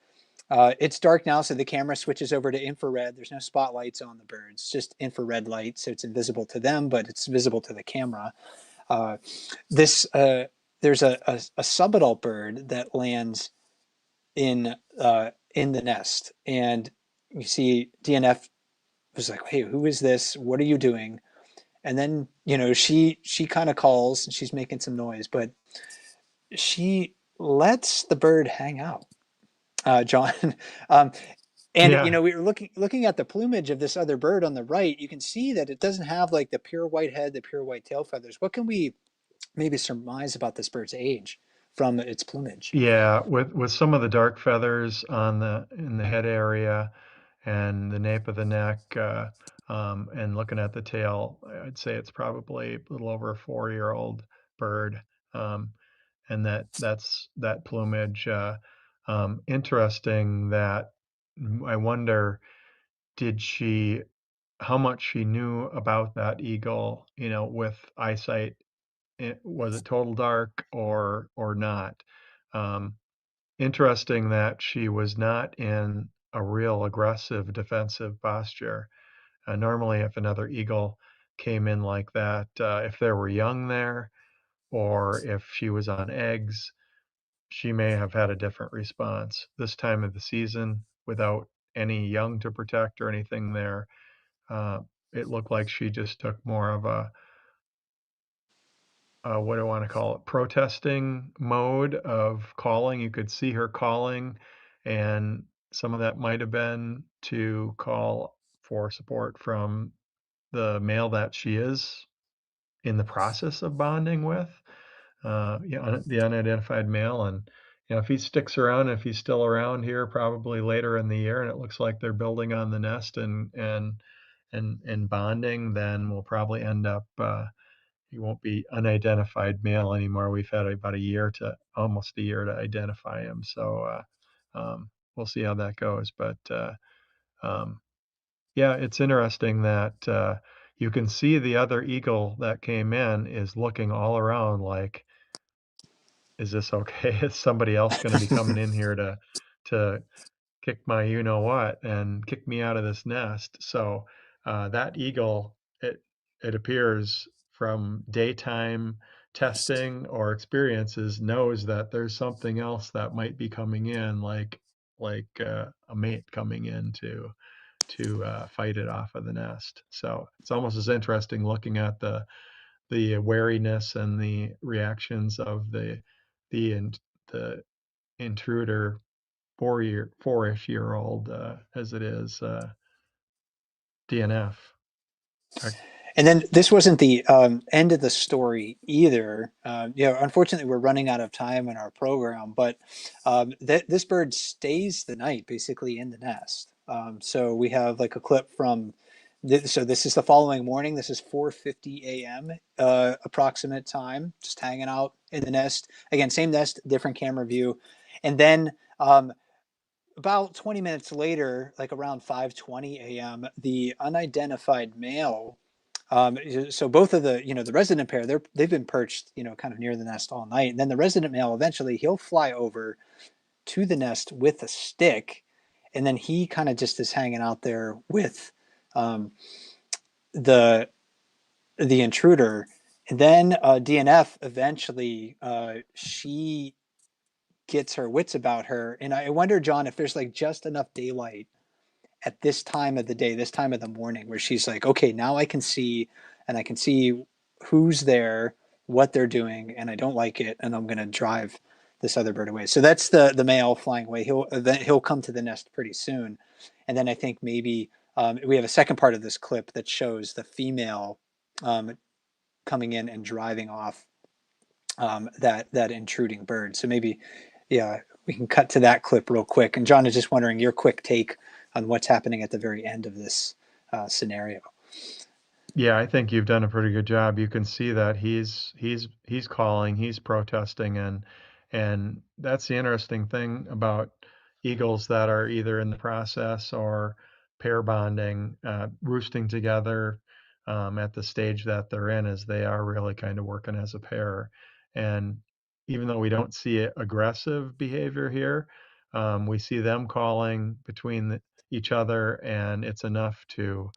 it's dark now, so the camera switches over to infrared. There's no spotlights on the birds, just infrared light, so it's invisible to them, but it's visible to the camera. Uh, this There's a subadult bird that lands in the nest, and you see DNF was like, "Hey, who is this? What are you doing?" And then she kind of calls and she's making some noise, but she lets the bird hang out, John. um, and Yeah, we were looking at the plumage of this other bird on the right. You can see that it doesn't have like the pure white head, the pure white tail feathers. What can we maybe surmise about this bird's age from its plumage. Yeah, with some of the dark feathers on the in the head area and the nape of the neck, and looking at the tail, I'd say it's probably a little over a 4-year-old bird. Um, and that's that plumage. Interesting that I wonder, did she how much she knew about that eagle, with eyesight. Was it total dark or not? Um, Interesting that she was not in a real aggressive defensive posture. Normally, if another eagle came in like that, if there were young there or if she was on eggs, she may have had a different response. This time of the season, without any young to protect or anything there, uh, it looked like she just took more of a what do I want to call it, protesting mode of calling. You could see her calling, and some of that might have been to call for support from the male that she is in the process of bonding with, the unidentified male. And if he sticks around, if he's still around here, probably later in the year, and it looks like they're building on the nest and bonding, then we'll probably end up. He won't be unidentified male anymore. We've had about almost a year to identify him. So we'll see how that goes. But um, yeah, it's interesting that you can see the other eagle that came in is looking all around like, is this okay? Is somebody else going to be coming in here to kick my you know what and kick me out of this nest? So that eagle, it appears from daytime testing or experiences, knows that there's something else that might be coming in, like a mate coming in to fight it off of the nest. So it's almost as interesting looking at the wariness and the reactions of the the intruder 4-ish year old as it is DNF. And then this wasn't the end of the story either. Unfortunately, we're running out of time in our program, but this bird stays the night basically in the nest. So we have like a clip from. So this is the following morning. This is 4:50 a.m. Approximate time, just hanging out in the nest. Again, same nest, different camera view, and then about 20 minutes later, like around 5:20 a.m., the unidentified male. So both of the resident pair, they've been perched, kind of near the nest all night. And then the resident male, eventually, he'll fly over to the nest with a stick, and then he kind of just is hanging out there with um, the the intruder. And then DNF eventually, she gets her wits about her, and I wonder, John, if there's like just enough daylight at this time of the day, this time of the morning, where she's like, okay, now I can see, and I can see who's there, what they're doing, and I don't like it, and I'm gonna drive this other bird away. So that's the male flying away. He'll come to the nest pretty soon, and then I think maybe we have a second part of this clip that shows the female um, coming in and driving off that intruding bird. So maybe, yeah, we can cut to that clip real quick. And John is just wondering your quick take on what's happening at the very end of this scenario. Yeah, I think you've done a pretty good job. You can see that he's calling, he's protesting, and that's the interesting thing about eagles that are either in the process or pair bonding, roosting together at the stage that they're in, is they are really kind of working as a pair. And even though we don't see aggressive behavior here, we see them calling between each other, and it's enough to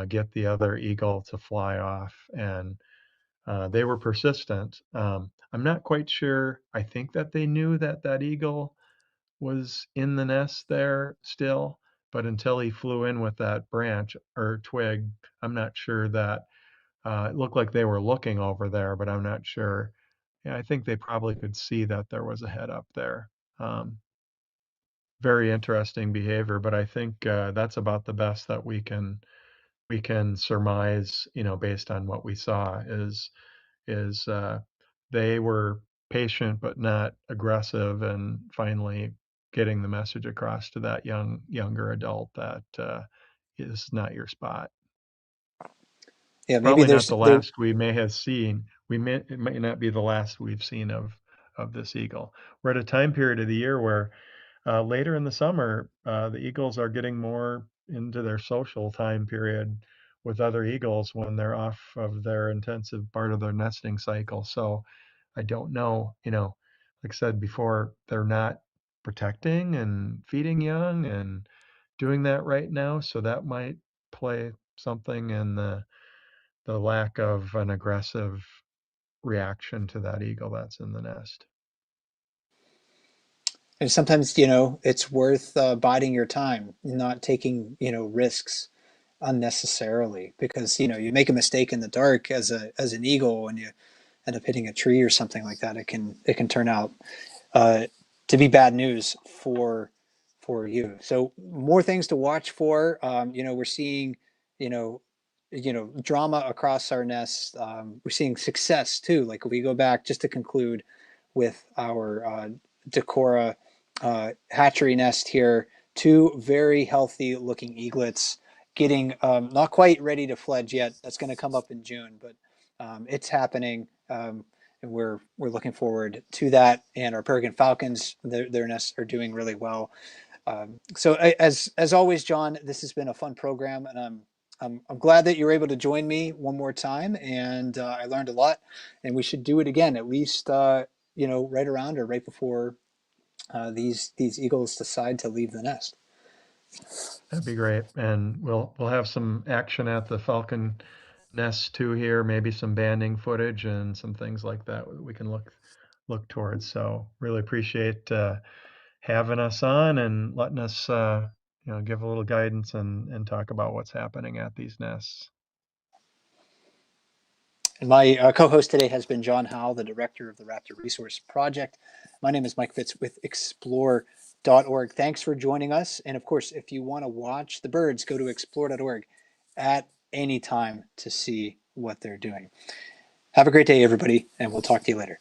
get the other eagle to fly off. And they were persistent. I'm not quite sure. I think that they knew that that eagle was in the nest there still, but until he flew in with that branch or twig, I'm not sure that it looked like they were looking over there, but I'm not sure. Yeah, I think they probably could see that there was a head up there. Um, Very interesting behavior, but I think that's about the best that we can surmise, based on what we saw, is they were patient but not aggressive, and finally getting the message across to that younger adult that is not your spot. Yeah, maybe Probably not there's the there. last we may have seen. It might not be the last we've seen of this eagle. We're at a time period of the year where later in the summer, the eagles are getting more into their social time period with other eagles when they're off of their intensive part of their nesting cycle. So I don't know, like I said before, they're not protecting and feeding young and doing that right now. So that might play something in the lack of an aggressive reaction to that eagle that's in the nest. And sometimes, it's worth biding your time, not taking, risks unnecessarily, because, you make a mistake in the dark as an eagle and you end up hitting a tree or something like that. It can turn out uh, to be bad news for you. So more things to watch for. We're seeing, you know, drama across our nests. We're seeing success too. Like if we go back just to conclude with our Decorah hatchery nest here, two very healthy looking eaglets getting not quite ready to fledge yet. That's going to come up in June, but it's happening. And we're looking forward to that. And our peregrine falcons, their nests are doing really well. So as always, John, this has been a fun program, and I'm glad that you were able to join me one more time, and I learned a lot. And we should do it again, at least right around or right before these eagles decide to leave the nest. That'd be great. And we'll have some action at the falcon nest too here, maybe some banding footage and some things like that we can look towards. So really appreciate having us on and letting us give a little guidance and talk about what's happening at these nests. And my co-host today has been John Howell, the director of the Raptor Resource Project. My name is Mike Fitz with explore.org. Thanks for joining us. And of course, if you want to watch the birds, go to explore.org at any time to see what they're doing. Have a great day, everybody, and we'll talk to you later.